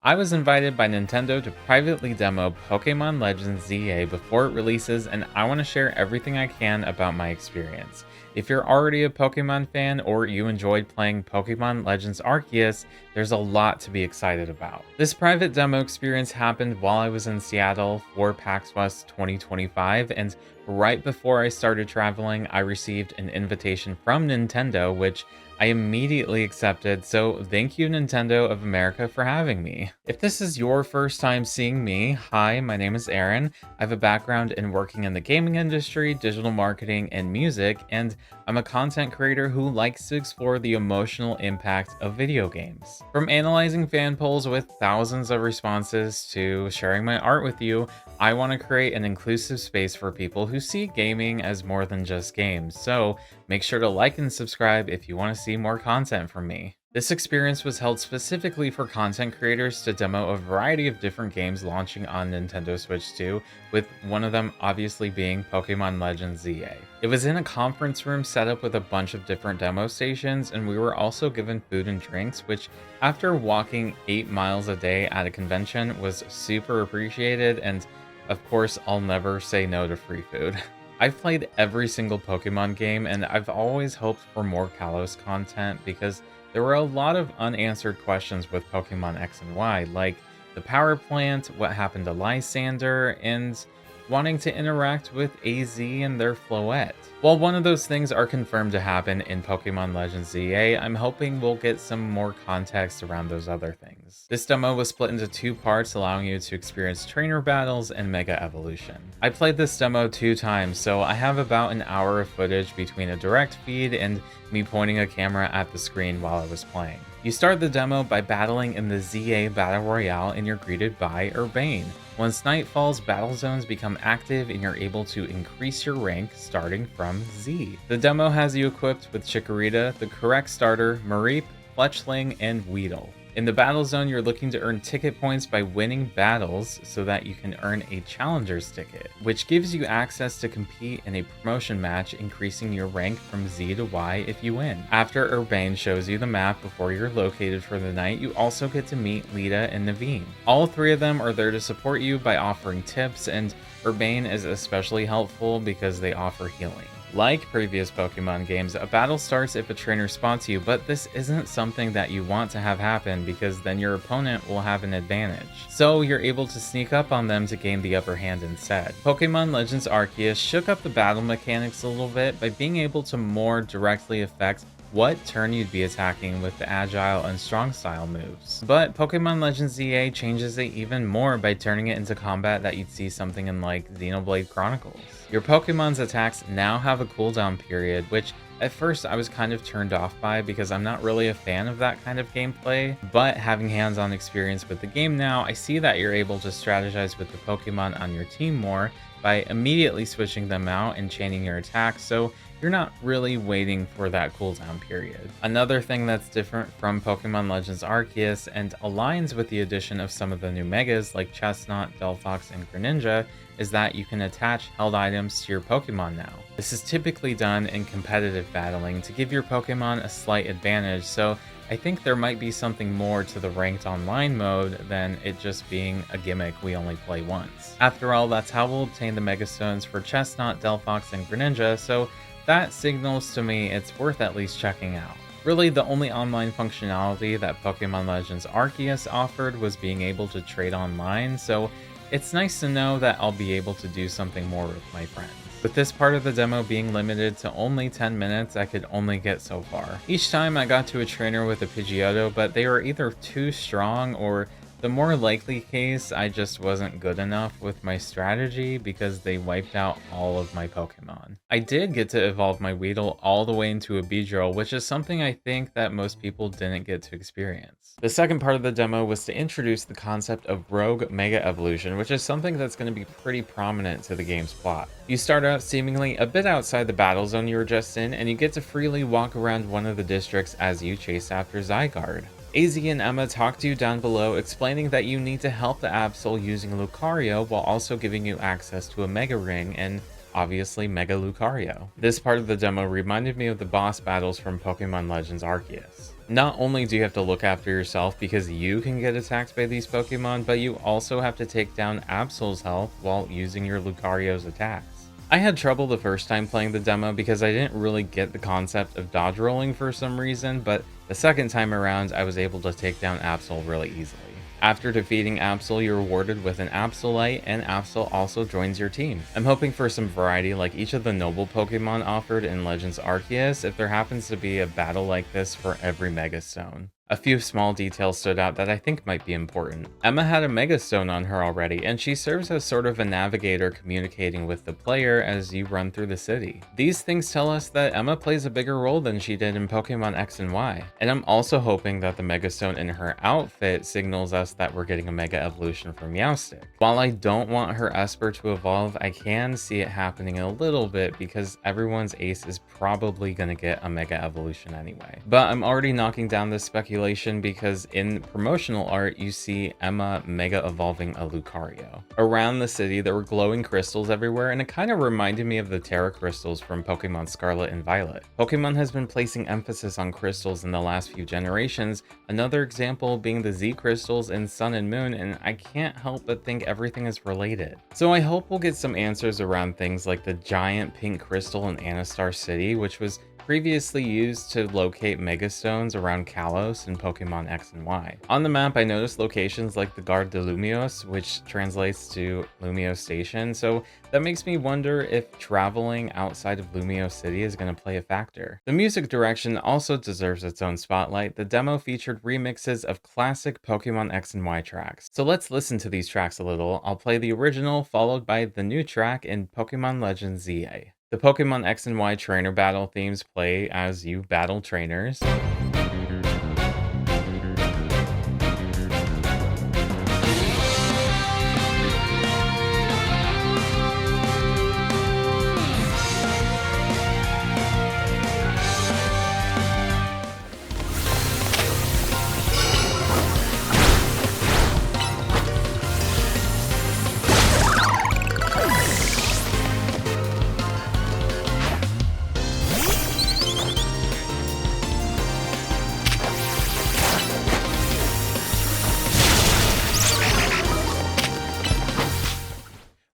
I was invited by Nintendo to privately demo Pokémon Legends ZA before it releases, and I want to share everything I can about my experience. If you're already a Pokemon fan or you enjoyed playing Pokemon Legends Arceus, there's a lot to be excited about. This private demo experience happened while I was in Seattle for PAX West 2025, and right before I started traveling, I received an invitation from Nintendo, which I immediately accepted, so thank you Nintendo of America for having me. If this is your first time seeing me, hi, my name is Aaron. I have a background in working in the gaming industry, digital marketing, and music, and I'm a content creator who likes to explore the emotional impact of video games. From analyzing fan polls with thousands of responses to sharing my art with you, I want to create an inclusive space for people who see gaming as more than just games, so make sure to like and subscribe if you want to see more content from me. This experience was held specifically for content creators to demo a variety of different games launching on Nintendo Switch 2, with one of them obviously being Pokemon Legends ZA. It was in a conference room set up with a bunch of different demo stations, and we were also given food and drinks, which after walking 8 miles a day at a convention was super appreciated, and of course I'll never say no to free food. I've played every single Pokemon game, and I've always hoped for more Kalos content because there were a lot of unanswered questions with Pokemon X and Y, like the power plant, what happened to Lysander, and wanting to interact with AZ and their Floette. While one of those things are confirmed to happen in Pokemon Legends ZA, I'm hoping we'll get some more context around those other things. This demo was split into 2 parts, allowing you to experience trainer battles and Mega Evolution. I played this demo 2 times, so I have about an hour of footage between a direct feed and me pointing a camera at the screen while I was playing. You start the demo by battling in the ZA Battle Royale and you're greeted by Urbane. Once night falls, battle zones become active and you're able to increase your rank starting from Z. The demo has you equipped with Chikorita, the correct starter, Mareep, Fletchling, and Weedle. In the battle zone, you're looking to earn ticket points by winning battles so that you can earn a challenger's ticket, which gives you access to compete in a promotion match, increasing your rank from Z to Y if you win. After Urbane shows you the map before you're located for the night, you also get to meet Lita and Naveen. All 3 of them are there to support you by offering tips, and Urbane is especially helpful because they offer healing. Like previous Pokemon games, a battle starts if a trainer spots you, but this isn't something that you want to have happen because then your opponent will have an advantage. So you're able to sneak up on them to gain the upper hand instead. Pokemon Legends Arceus shook up the battle mechanics a little bit by being able to more directly affect what turn you'd be attacking with the agile and strong style moves. But Pokemon Legends ZA changes it even more by turning it into combat that you'd see something in like Xenoblade Chronicles. Your Pokemon's attacks now have a cooldown period, which at first I was kind of turned off by because I'm not really a fan of that kind of gameplay, but having hands-on experience with the game now, I see that you're able to strategize with the Pokemon on your team more by immediately switching them out and chaining your attacks, so you're not really waiting for that cooldown period. Another thing that's different from Pokemon Legends Arceus and aligns with the addition of some of the new megas like Chestnut, Delphox, and Greninja is that you can attach held items to your Pokemon now. This is typically done in competitive battling to give your Pokemon a slight advantage, so I think there might be something more to the ranked online mode than it just being a gimmick we only play once. After all, that's how we'll obtain the Mega Stones for Chestnut, Delphox, and Greninja, so that signals to me it's worth at least checking out. Really, the only online functionality that Pokemon Legends Arceus offered was being able to trade online, so it's nice to know that I'll be able to do something more with my friends. With this part of the demo being limited to only 10 minutes, I could only get so far. Each time I got to a trainer with a Pidgeotto, but they were either too strong or the more likely case, I just wasn't good enough with my strategy because they wiped out all of my Pokemon. I did get to evolve my Weedle all the way into a Beedrill, which is something I think that most people didn't get to experience. The second part of the demo was to introduce the concept of Rogue Mega Evolution, which is something that's going to be pretty prominent to the game's plot. You start out seemingly a bit outside the battle zone you were just in, and you get to freely walk around one of the districts as you chase after Zygarde. AZ and Emma talk to you down below, explaining that you need to help the Absol using Lucario while also giving you access to a Mega Ring and obviously Mega Lucario. This part of the demo reminded me of the boss battles from Pokemon Legends Arceus. Not only do you have to look after yourself because you can get attacked by these Pokemon, but you also have to take down Absol's health while using your Lucario's attacks. I had trouble the first time playing the demo because I didn't really get the concept of dodge rolling for some reason, but the second time around I was able to take down Absol really easily. After defeating Absol, you're rewarded with an Absolite, and Absol also joins your team. I'm hoping for some variety like each of the noble Pokemon offered in Legends Arceus if there happens to be a battle like this for every Mega Stone. A few small details stood out that I think might be important. Emma had a Mega Stone on her already, and she serves as sort of a navigator communicating with the player as you run through the city. These things tell us that Emma plays a bigger role than she did in Pokemon X and Y. And I'm also hoping that the Mega Stone in her outfit signals us that we're getting a Mega Evolution from Meowstic. While I don't want her Esper to evolve, I can see it happening a little bit because everyone's ace is probably going to get a Mega Evolution anyway. But I'm already knocking down this speculation because in promotional art you see Emma mega evolving a Lucario. Around the city there were glowing crystals everywhere, and it kind of reminded me of the Terra crystals from Pokemon Scarlet and Violet. Pokemon has been placing emphasis on crystals in the last few generations, another example being the Z crystals in Sun and Moon, and I can't help but think everything is related. So I hope we'll get some answers around things like the giant pink crystal in Anastar City, which was previously used to locate Megastones around Kalos in Pokemon X and Y. On the map, I noticed locations like the Gare de Lumiose, which translates to Lumiose Station, so that makes me wonder if traveling outside of Lumiose City is going to play a factor. The music direction also deserves its own spotlight. The demo featured remixes of classic Pokemon X and Y tracks. So let's listen to these tracks a little. I'll play the original, followed by the new track in Pokemon Legends ZA. The Pokemon X and Y trainer battle themes play as you battle trainers.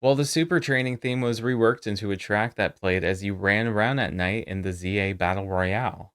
While the Super Training theme was reworked into a track that played as you ran around at night in the ZA Battle Royale.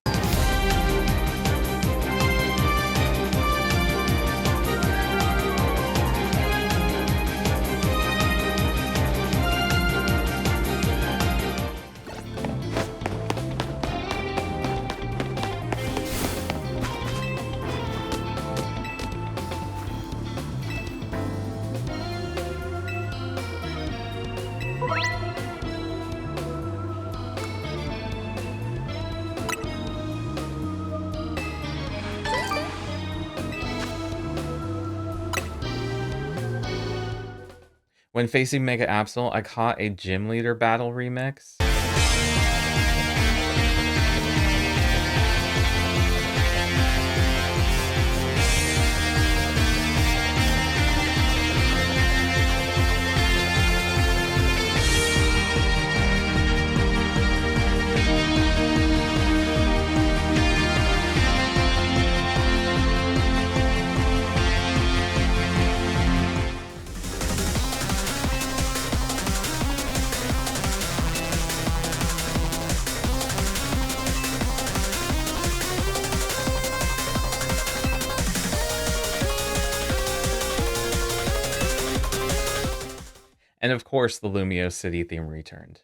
When facing Mega Absol, I caught a Gym Leader battle remix. And of course, the Lumiose City theme returned.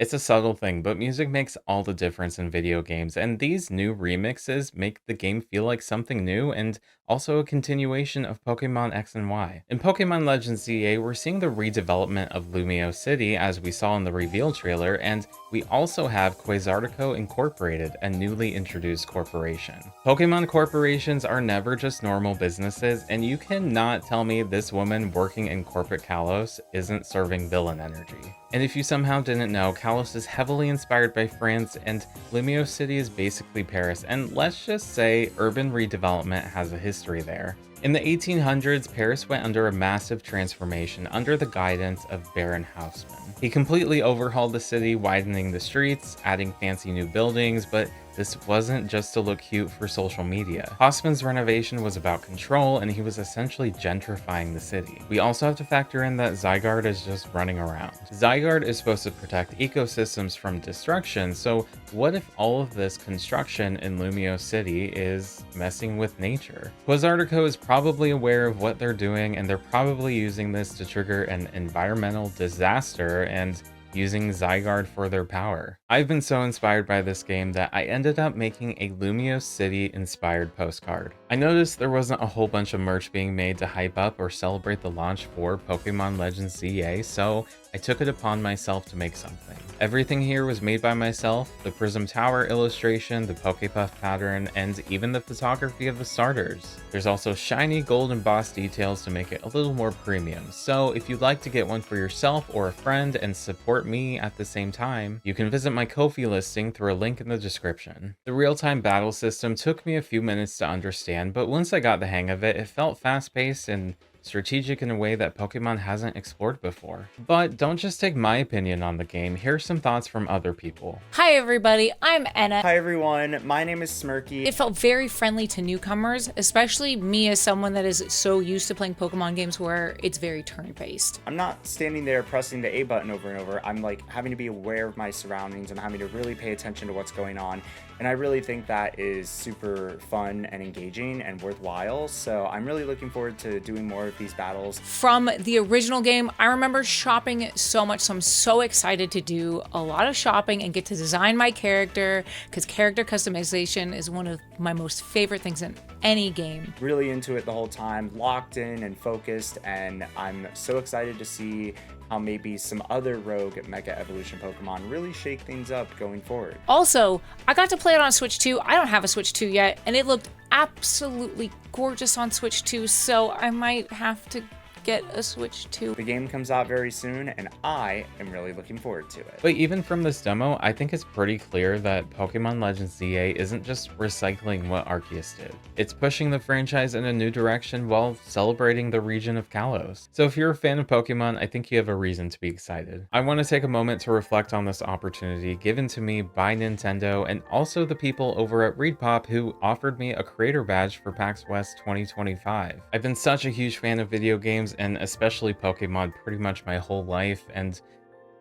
It's a subtle thing, but music makes all the difference in video games, and these new remixes make the game feel like something new and also a continuation of Pokemon X and Y. In Pokemon Legends ZA, we're seeing the redevelopment of Lumiose City as we saw in the reveal trailer, and we also have Quasartico Inc, a newly introduced corporation. Pokemon corporations are never just normal businesses, and you cannot tell me this woman working in corporate Kalos isn't serving villain energy. And if you somehow didn't know, Kalos is heavily inspired by France, and Lumiose City is basically Paris, and let's just say urban redevelopment has a history there. In the 1800s, Paris went under a massive transformation under the guidance of Baron Haussmann. He completely overhauled the city, widening the streets, adding fancy new buildings, but this wasn't just to look cute for social media. Haussmann's renovation was about control, and he was essentially gentrifying the city. We also have to factor in that Zygarde is just running around. Zygarde is supposed to protect ecosystems from destruction, so what if all of this construction in Lumiose City is messing with nature? Quasartico is probably aware of what they're doing, and they're probably using this to trigger an environmental disaster and using Zygarde for their power. I've been so inspired by this game that I ended up making a Lumiose City inspired postcard. I noticed there wasn't a whole bunch of merch being made to hype up or celebrate the launch for Pokemon Legends ZA, so I took it upon myself to make something. Everything here was made by myself: the Prism Tower illustration, the Pokepuff pattern, and even the photography of the starters. There's also shiny gold embossed details to make it a little more premium, so if you'd like to get one for yourself or a friend and support me at the same time, you can visit my Ko-fi listing through a link in the description. The real-time battle system took me a few minutes to understand, but once I got the hang of it, it felt fast-paced and strategic in a way that Pokemon hasn't explored before. But don't just take my opinion on the game, here's some thoughts from other people. Hi everybody, I'm Enna. Hi everyone, my name is Smirky. It felt very friendly to newcomers, especially me as someone that is so used to playing Pokemon games where it's very turn-based. I'm not standing there pressing the A button over and over. I'm like having to be aware of my surroundings and having to really pay attention to what's going on. And I really think that is super fun and engaging and worthwhile. So I'm really looking forward to doing more of these battles. From the original game, I remember shopping so much, so I'm so excited to do a lot of shopping and get to design my character, because character customization is one of my most favorite things in any game. Really into it the whole time, locked in and focused, and I'm so excited to see how maybe some other rogue Mega Evolution Pokemon really shake things up going forward. Also, I got to play it on Switch 2. I don't have a Switch 2 yet, and it looked absolutely gorgeous on Switch 2, so I might have to get a Switch 2. The game comes out very soon, and I am really looking forward to it. But even from this demo, I think it's pretty clear that Pokemon Legends ZA isn't just recycling what Arceus did. It's pushing the franchise in a new direction while celebrating the region of Kalos. So if you're a fan of Pokemon, I think you have a reason to be excited. I want to take a moment to reflect on this opportunity given to me by Nintendo and also the people over at ReedPop who offered me a creator badge for PAX West 2025. I've been such a huge fan of video games and especially Pokemon pretty much my whole life, and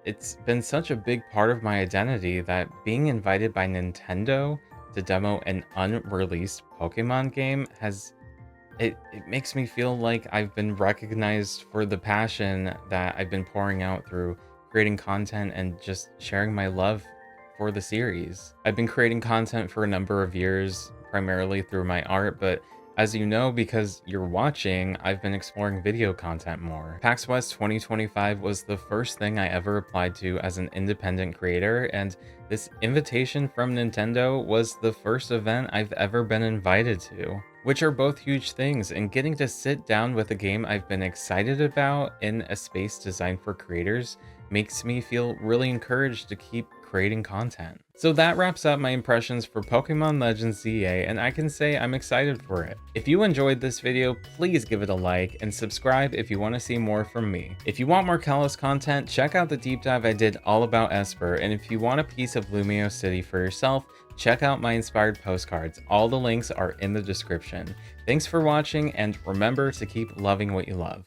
it's been such a big part of my identity that being invited by Nintendo to demo an unreleased Pokemon game it makes me feel like I've been recognized for the passion that I've been pouring out through creating content and just sharing my love for the series. I've been creating content for a number of years, primarily through my art, but as you know, because you're watching, I've been exploring video content more. PAX West 2025 was the first thing I ever applied to as an independent creator, and this invitation from Nintendo was the first event I've ever been invited to, which are both huge things, and getting to sit down with a game I've been excited about in a space designed for creators makes me feel really encouraged to keep creating content. So that wraps up my impressions for Pokemon Legends ZA, and I can say I'm excited for it. If you enjoyed this video, please give it a like and subscribe if you want to see more from me. If you want more Kalos content, check out the deep dive I did all about Esper, and if you want a piece of Lumiose City for yourself, check out my inspired postcards. All the links are in the description. Thanks for watching, and remember to keep loving what you love.